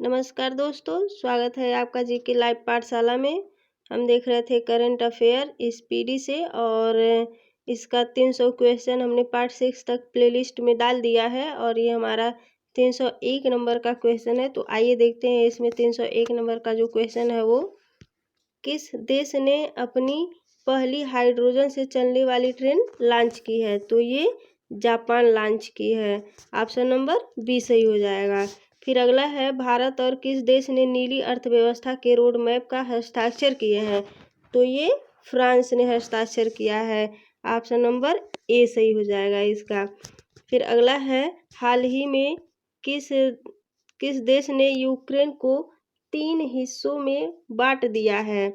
नमस्कार दोस्तों, स्वागत है आपका जीके लाइव पाठशाला में। हम देख रहे थे करंट अफेयर स्पीडी से और इसका 300 क्वेश्चन हमने पार्ट 6 तक प्लेलिस्ट में डाल दिया है और ये हमारा 301 नंबर का क्वेश्चन है। तो आइए देखते हैं इसमें 301 नंबर का जो क्वेश्चन है वो किस देश ने अपनी पहली हाइड्रोजन से चलने वाली ट्रेन लॉन्च की है। तो ये जापान लॉन्च की है। ऑप्शन नंबर बी सही हो जाएगा। फिर अगला है भारत और किस देश ने नीली अर्थव्यवस्था के रोड मैप का हस्ताक्षर किए हैं। तो ये फ्रांस ने हस्ताक्षर किया है। ऑप्शन नंबर ए सही हो जाएगा इसका। फिर अगला है हाल ही में किस किस देश ने यूक्रेन को 3 हिस्सों में बांट दिया है।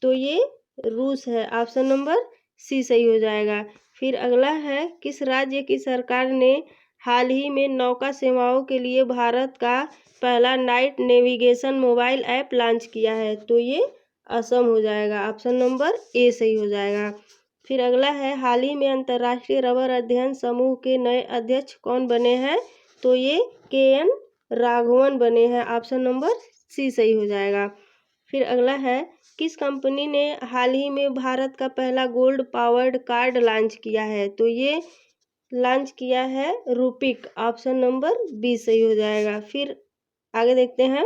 तो ये रूस है। ऑप्शन नंबर सी सही हो जाएगा। फिर अगला है किस राज्य की सरकार ने हाल ही में नौका सेवाओं के लिए भारत का पहला night navigation mobile app launch किया है। तो ये असम हो जाएगा। ऑप्शन नंबर ए सही हो जाएगा। फिर अगला है हाल ही में अंतर्राष्ट्रीय रबर अध्ययन समूह के नए अध्यक्ष कौन बने हैं। तो ये KN राघवन बने हैं। ऑप्शन नंबर सी सही हो जाएगा। फिर अगला है किस कंपनी ने हाल ही में भारत का पहला गोल्ड पावर्ड कार्ड लॉन्च किया है। तो ये लॉन्च किया है रूपिक। ऑप्शन नंबर बी सही हो जाएगा। फिर आगे देखते हैं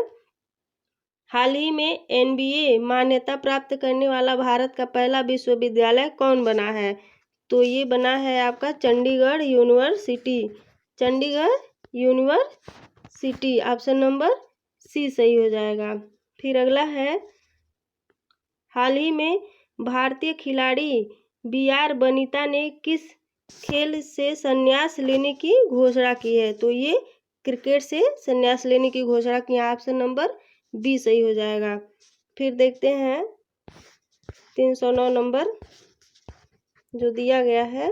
हाल ही में NBA मान्यता प्राप्त करने वाला भारत का पहला विश्वविद्यालय कौन बना है। तो ये बना है आपका Chandigarh university. Chandigarh university. Option number C सही हो जाएगा। फिर अगला है हाल ही में भारतीय खिलाड़ी BR बनीता ने किस खेल से संन्यास लेने की घोषणा की है। तो ये क्रिकेट से संन्यास लेने की घोषणा की है। ऑप्शन नंबर बी सही हो जाएगा। फिर देखते हैं 309 नंबर जो दिया गया है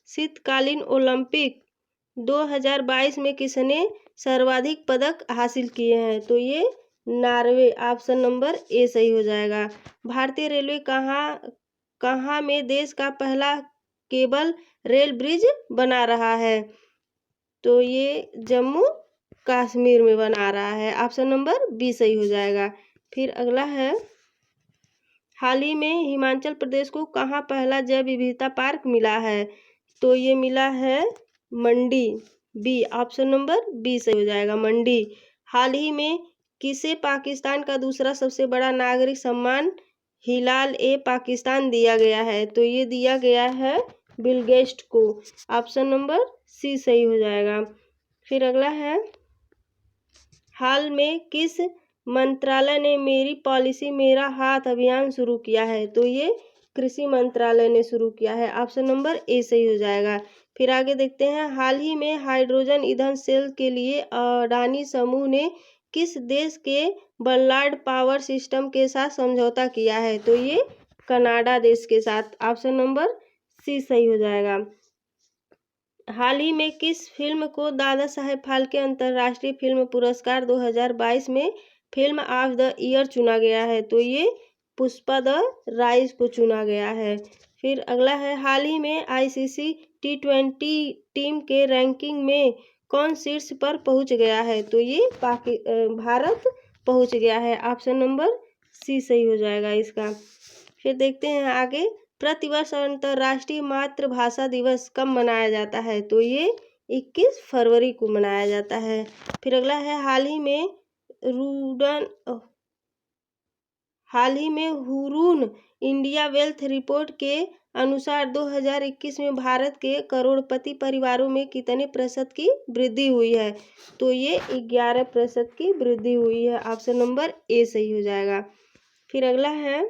शीतकालीन ओलंपिक 2022 में किसने सर्वाधिक पदक हासिल किए हैं। तो ये नॉर्वे। ऑप्शन नंबर ए सही हो जाएगा। भारतीय रेलवे कहाँ में देश का पहला केबल रेल ब्रिज बना रहा है। तो ये जम्मू कश्मीर में बना रहा है। ऑप्शन नंबर बी सही हो जाएगा। फिर अगला है हाल ही में हिमाचल प्रदेश को कहाँ पहला जैव विविधता पार्क मिला है। तो ये मिला है मंडी। बी। ऑप्शन नंबर बी सही हो जाएगा मंडी। हाल ही में किसे पाकिस्तान का दूसरा सबसे बड़ा नागरिक सम्मान हिलाल-ए-पाकिस्तान दिया गया है। तो ये दिया गया है बिल गेट्स को। ऑप्शन नंबर सी सही हो जाएगा। फिर अगला है हाल में किस मंत्रालय ने मेरी पॉलिसी मेरा हाथ अभियान शुरू किया है। तो ये कृषि मंत्रालय ने शुरू किया है। ऑप्शन नंबर ए सही हो जाएगा। फिर आगे देखते हैं हाल ही में हाइड्रोजन ईंधन सेल के लिए अडानी समूह ने किस देश के बल्लार्ड पावर सिस्टम के साथ समझौता किया है। तो ये कनाडा देश के साथ। ऑप्शन नंबर सी सही हो जाएगा। हाल ही में किस फिल्म को दादा साहेब फाल्के अंतर्राष्ट्रीय फिल्म पुरस्कार 2022 में फिल्म ऑफ द ईयर चुना गया है। तो ये पुष्पा द राइज को चुना गया है। फिर अगला है हाल ही में ICC T20 टीम के रैंकिंग में कौन शीर्ष पर पहुंच गया है। तो ये भारत पहुंच गया है। ऑप्शन नंबर सी सही हो जाएगा इसका। फिर देखते हैं आगे प्रतिवर्ष अंतर्राष्ट्रीय मातृभाषा दिवस कब मनाया जाता है। तो ये 21 फरवरी को मनाया जाता है। फिर अगला है हाल ही में हुरून इंडिया वेल्थ रिपोर्ट के अनुसार 2021 में भारत के करोड़पति परिवारों में कितने प्रतिशत की वृद्धि हुई है। तो ये 11% की वृद्धि हुई है। ऑप्शन नंबर ए सही हो जाएगा। फिर अगला है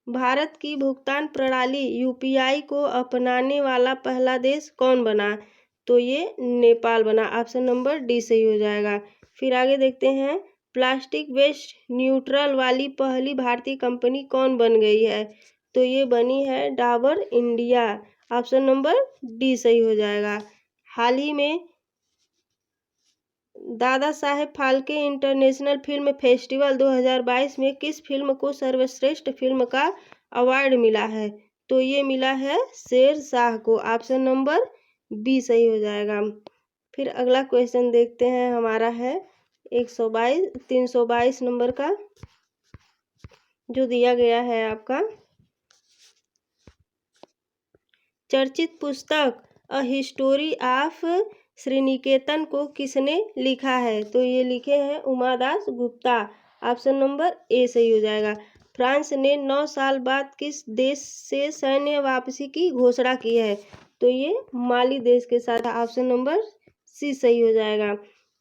भारत की भुगतान प्रणाली UPI को अपनाने वाला पहला देश कौन बना। तो ये नेपाल बना। ऑप्शन नंबर डी सही हो जाएगा। फिर आगे देखते हैं प्लास्टिक वेस्ट न्यूट्रल वाली पहली भारतीय कंपनी कौन बन गई है। तो ये बनी है Dabur India. Option number D सही हो जाएगा। हाल ही में Dada Saheb Phalke international film festival 2022 में किस फिल्म को सर्वश्रेष्ठ फिल्म का अवार्ड मिला है। तो ये मिला है शेरशाह को। ऑप्शन नंबर बी सही हो जाएगा। फिर अगला क्वेश्चन देखते हैं, हमारा है 322 नंबर का, जो दिया गया है आपका। चर्चित पुस्तक अ हिस्टोरी ऑफ श्रीनिकेतन को किसने लिखा है? तो ये लिखे हैं उमादास गुप्ता। ऑप्शन नंबर ए सही हो जाएगा। फ्रांस ने 9 साल बाद किस देश से सैन्य वापसी की घोषणा की है? तो ये माली देश के साथ। ऑप्शन नंबर सी सही हो जाएगा।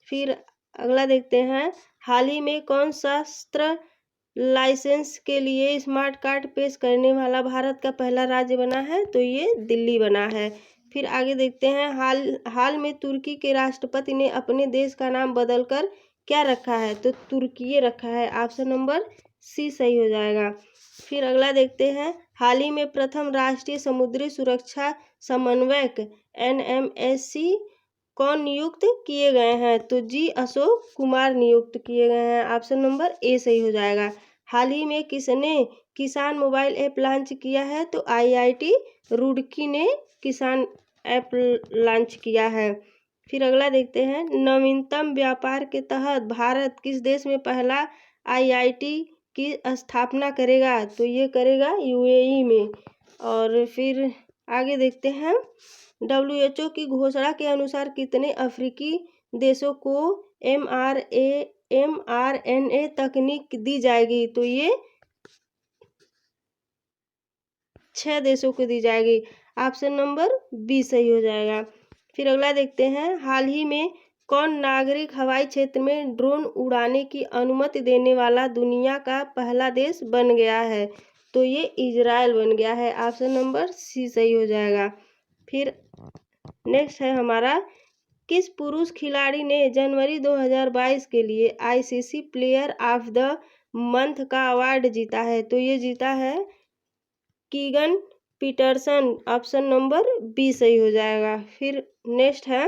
फिर अगला देखते हैं, हाल ही में कौन शस्त्र लाइसेंस के लिए स्मार्ट कार्ड पेश करने वाला भारत का पहला राज्य बना है? तो ये दिल्ली बना है। फिर आगे देखते हैं, हाल में तुर्की के राष्ट्रपति ने अपने देश का नाम बदलकर क्या रखा है? तो तुर्की रखा है। ऑप्शन नंबर सी सही हो जाएगा। फिर अगला देखते हैं, हाल ही में प्रथम राष्ट्रीय समुद्री सुरक्षा समन्वयक NMSC कौन नियुक्त किए गए हैं? तो जी अशोक कुमार नियुक्त किए गए हैं। ऑप्शन नंबर ए सही हो जाएगा। हाल ही में किसने किसान मोबाइल ऐप लॉन्च किया है? तो IIT रुड़की ने किसान ऐप लॉन्च किया है। फिर अगला देखते हैं, नवीनतम व्यापार के तहत भारत किस देश में पहला IIT की स्थापना करेगा? तो ये करेगा UAE में। और फिर आगे देखते हैं, WHO की घोषणा के अनुसार कितने अफ्रीकी देशों को mRNA तकनीक दी जाएगी? तो ये 6 देशों को दी जाएगी। ऑप्शन नंबर बी सही हो जाएगा। फिर अगला देखते हैं, हाल ही में कौन नागरिक हवाई क्षेत्र में ड्रोन उड़ाने की अनुमति देने वाला दुनिया का पहला देश बन गया है? तो ये इजराइल बन गया है। ऑप्शन नंबर सी सही हो जाएगा। फिर नेक्स्ट है हमारा, किस पुरुष खिलाड़ी ने जनवरी 2022 के लिए ICC player of the month का अवार्ड जीता है? तो ये जीता है Keegan Petersen. Option number B सही हो जाएगा। फिर नेक्स्ट है,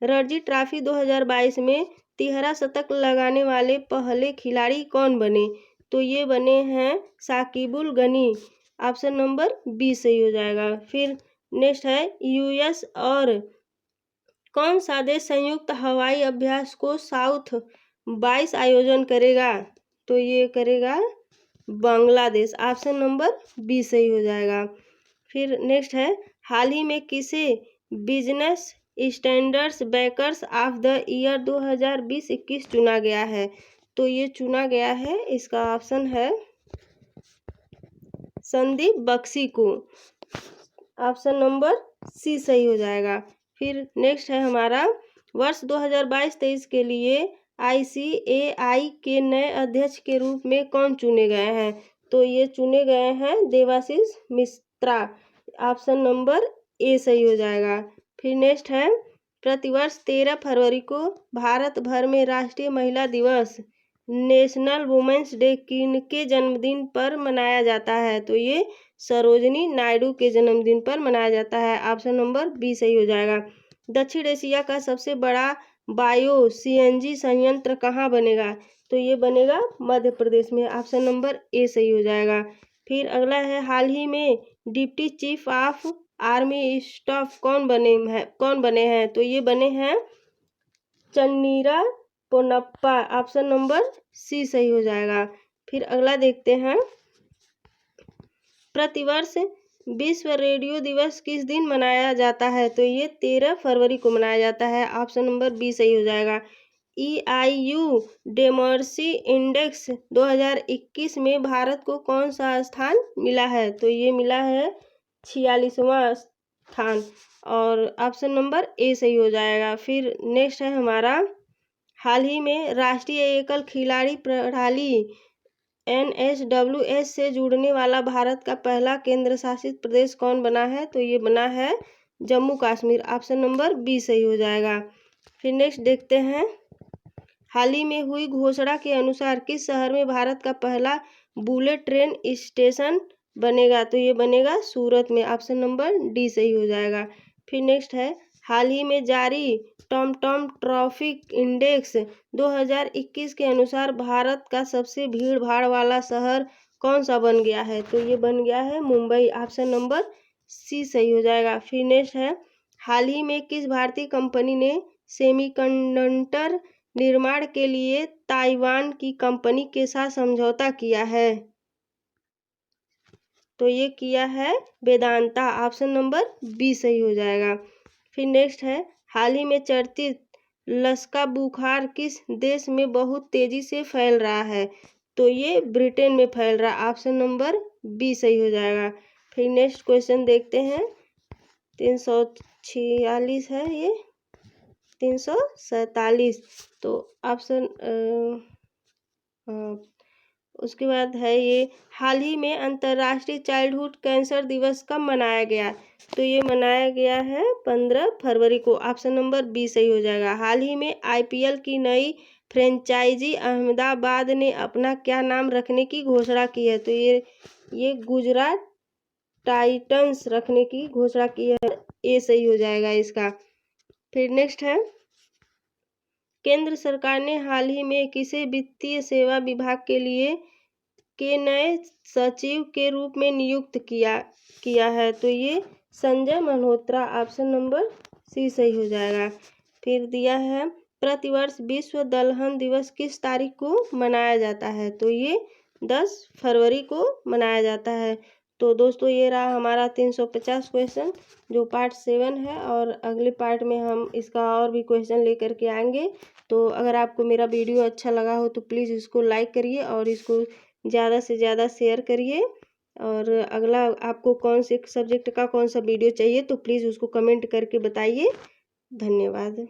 रणजी ट्रॉफी 2022 में 13 शतक लगाने वाले पहले खिलाड़ी कौन बने? तो ये बने हैं Saqibul Gani. Option number B सही हो जाएगा। फिर नेक्स्ट है, US और कौन सा देश संयुक्त हवाई अभ्यास को साउथ 22 आयोजन करेगा? तो ये करेगा बांग्लादेश। ऑप्शन नंबर बी सही हो जाएगा। फिर नेक्स्ट है, हाल ही में किसे business standards bankers of the year 2020-21 चुना गया है? तो ये चुना गया है, इसका ऑप्शन है संदीप बख्शी को। ऑप्शन नंबर सी सही हो जाएगा। फिर नेक्स्ट है हमारा, वर्ष 2022-23 के लिए ICAI के नए अध्यक्ष के रूप में कौन चुने गए हैं? तो ये चुने गए हैं Debashish Mishra. Option number A सही हो जाएगा। फिर नेक्स्ट है, प्रतिवर्ष 13 फरवरी को भारत भर में राष्ट्रीय महिला दिवस नेशनल वुमेन्स डे किनके जन्मदिन पर मनाया जाता है? तो ये सरोजनी नायडू के जन्मदिन पर मनाया जाता है। ऑप्शन नंबर बी सही हो जाएगा। दक्षिण एशिया का सबसे बड़ा बायो CNG संयंत्र कहाँ बनेगा? तो ये बनेगा मध्य प्रदेश में। ऑप्शन नंबर ए सही हो जाएगा। फिर अगला है, हाल ही में deputy chief of army staff कौन बने हैं? तो ये बने हैं Channira Ponappa. Option number C सही हो जाएगा। फिर अगला देखते हैं, प्रतिवर्ष विश्व रेडियो दिवस किस दिन मनाया जाता है? तो ये 13 फरवरी को मनाया जाता है। ऑप्शन नंबर बी सही हो जाएगा। EIU डेमोक्रेसी इंडेक्स 2021 में भारत को कौन सा स्थान मिला है? तो ये मिला है 46वां स्थान। और ऑप्शन नंबर ए सही हो जाएगा। फिर नेक्स्ट है हमारा, हाल ही में राष्ट्रीय एकल खिलाड़ी प्रणाली NSWS से जुड़ने वाला भारत का पहला केंद्र शासित प्रदेश कौन बना है? तो ये बना है Jammu Kashmir. Option number B सही हो जाएगा। फिर नेक्स्ट देखते हैं, हाल ही में हुई घोषणा के अनुसार किस शहर में भारत का पहला बुलेट ट्रेन स्टेशन बनेगा? तो ये बनेगा सूरत में। ऑप्शन नंबर डी सही हो जाएगा। फिर नेक्स्ट है, हाल ही में जारी टॉमटॉम ट्रैफिक इंडेक्स 2021 के अनुसार भारत का सबसे भीड़ भाड़ वाला शहर कौन सा बन गया है? तो ये बन गया है मुंबई। ऑप्शन नंबर सी सही हो जाएगा। फिर नेक्स्ट है, हाल ही में किस भारतीय कंपनी ने सेमीकंडक्टर निर्माण के लिए ताइवान की कंपनी के साथ समझौता किया है? तो ये किया है वेदांता। ऑप्शन नंबर बी सही हो जाएगा। फिर नेक्स्ट है, हाल ही में चर्चित लसका बुखार किस देश में बहुत तेजी से फैल रहा है? तो ये ब्रिटेन में फैल रहा है। ऑप्शन नंबर बी सही हो जाएगा। फिर नेक्स्ट क्वेश्चन देखते हैं। 346 है ये, 347। तो ऑप्शन उसके बाद है ये, हाल ही में अंतर्राष्ट्रीय चाइल्डहुड कैंसर दिवस कब मनाया गया? तो ये मनाया गया है 15 फरवरी को। ऑप्शन नंबर बी सही हो जाएगा। हाल ही में आईपीएल की नई फ्रेंचाइजी अहमदाबाद ने अपना क्या नाम रखने की घोषणा की है? तो ये गुजरात टाइटंस रखने की घोषणा की है। ए सही हो जाएगा इसका। फिर नेक्स्ट है, केंद्र सरकार ने हाल ही में किसे वित्तीय सेवा विभाग के नए सचिव के रूप में नियुक्त किया है? तो ये Sanjay Malhotra. Option number C सही हो जाएगा। फिर दिया है, प्रतिवर्ष विश्व दलहन दिवस किस तारीख को मनाया जाता है? तो ये 10 फरवरी को मनाया जाता है। तो दोस्तों ये रहा हमारा 350 क्वेश्चन जो पार्ट 7 है, और अगले पार्ट में हम इसका और भी क्वेश्चन लेकर के आएंगे। तो अगर आपको मेरा वीडियो अच्छा लगा हो तो प्लीज़ इसको लाइक करिए और इसको ज़्यादा से ज़्यादा शेयर करिए। और अगला आपको कौन से सब्जेक्ट का कौन सा वीडियो चाहिए तो प्लीज़ उसको कमेंट करके बताइए। धन्यवाद।